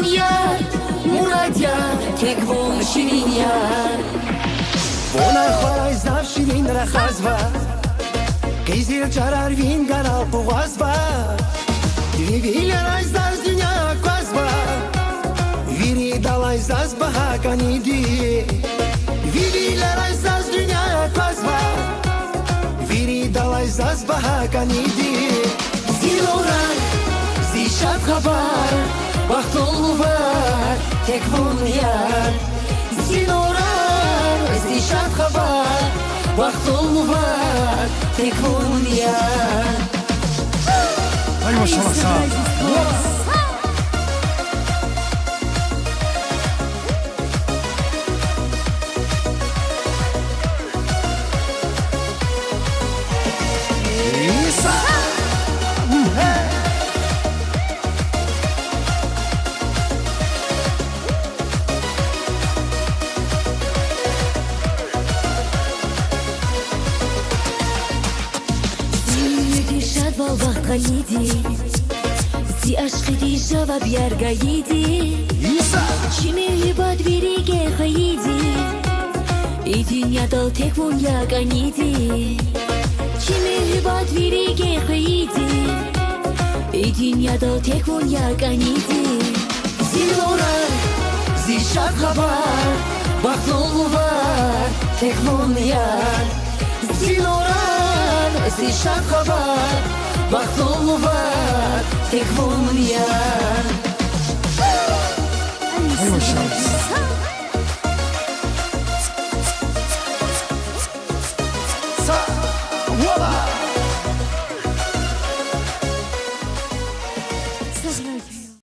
Yar, Murad yar, tek bol şirin yar. Ona xwaray zav şirin rexazva Qizir çarar vin garal puğazva Viviler ayzaz dünya kozva Viri dalay zaz baha kanidi Viviler ayzaz dünya kozva Viri dalay zaz baha kanidi Zil oran, zişat haber Bahtolu var, tek bol yar. Zil oran, zişat haber Bahtolu var, tek bol yar. Ay maşallah sağ ol. Зи ашқи жаваб яргаиди Чи меҳрибат вириге хаиди И дунё дол теквон яганиди Чи меҳрибат вириге хаиди И дунё дол теквон яганиди Zilorlar, zişat haber Bahtolu var, tekvon yar. Zilorlar, zişat haber Bahtolu var, tek bol yar.